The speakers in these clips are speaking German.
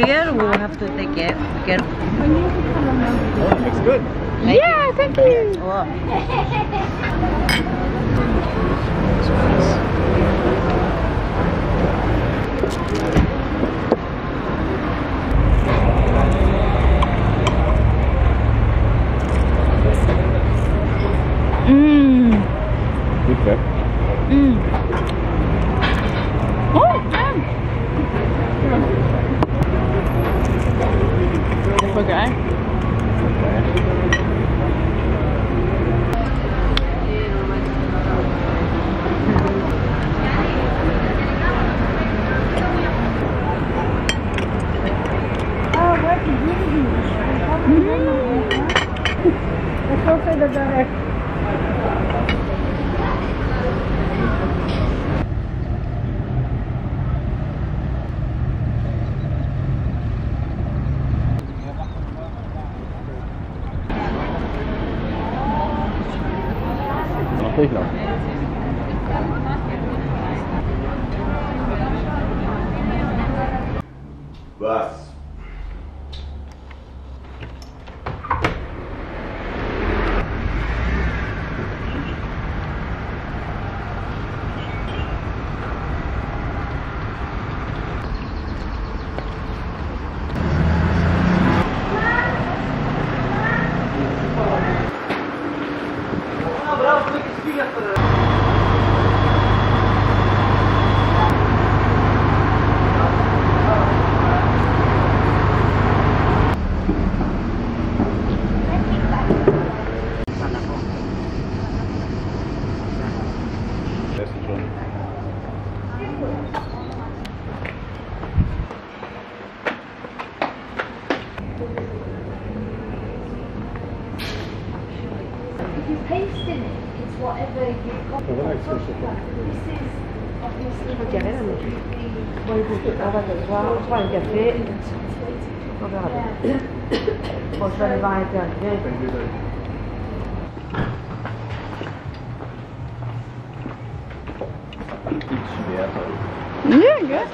beer, we'll have to take it. Get. Oh, it looks good. Yeah, thank you. Oh. Good crab. Okay. Nach Griechenland. Was? You paste in it, it's whatever you've got. This is obviously Bon, on va s'asseoir, on prend un café. On verra bien. Bon, je vais aller voir à l'intérieur. Yeah, good.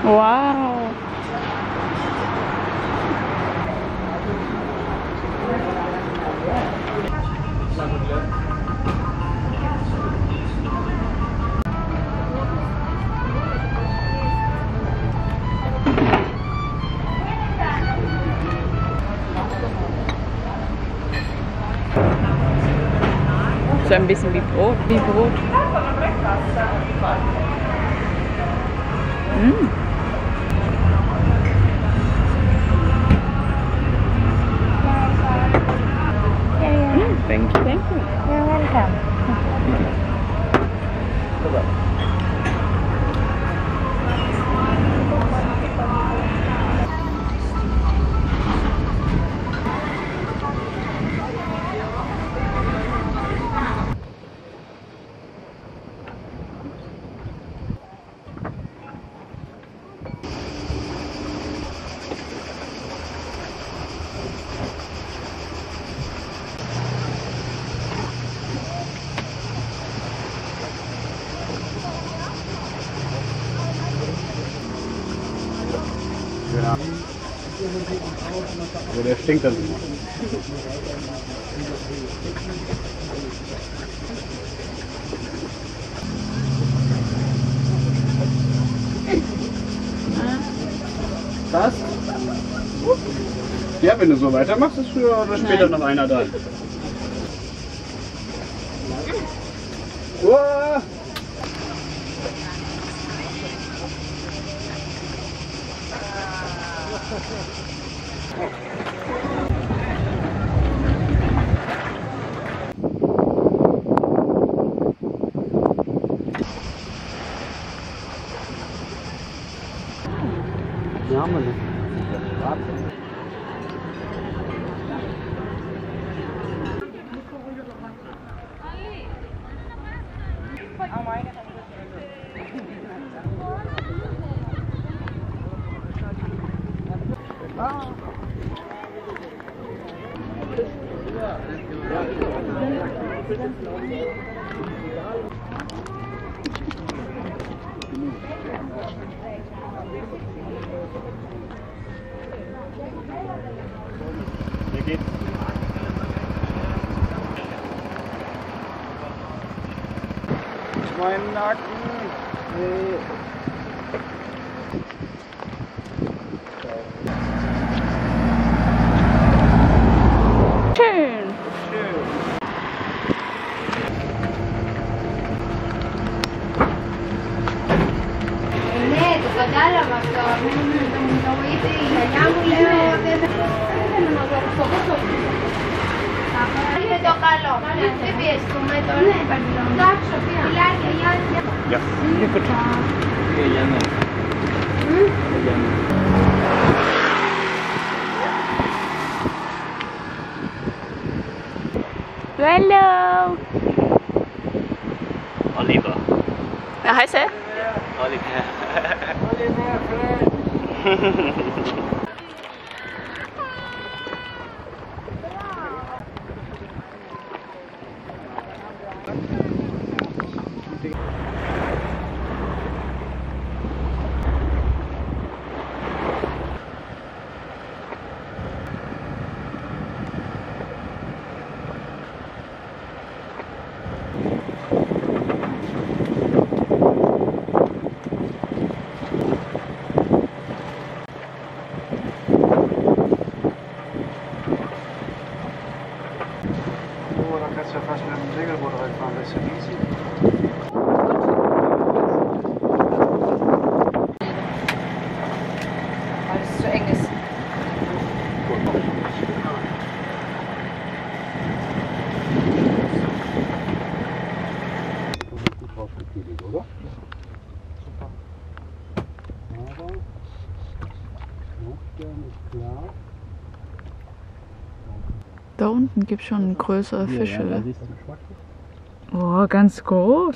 Wow. So ein bisschen wie Brot. Wie Brot. Thank you. Thank you. You're welcome. Ja. Also der stinkt dann immer. Was? Ja, wenn du so weitermachst, ist früher oder später noch einer da. Uah! Ja, haben wir nicht. Geht. Mein Nacken. Schön. Ja, hier bitte. Ja, gerne. Hallo. Oliver. Wer heißt er? Oliver. Oh, da kannst du ja fast mit dem Segelboot reinfahren, das ist ja easy. Weil es zu eng ist. Gut draufgekühlt, oder? Super. Aber Nordstern ist klar. Da unten gibt es schon größere Fische. siehst du den Schmack. Oh, ganz groß.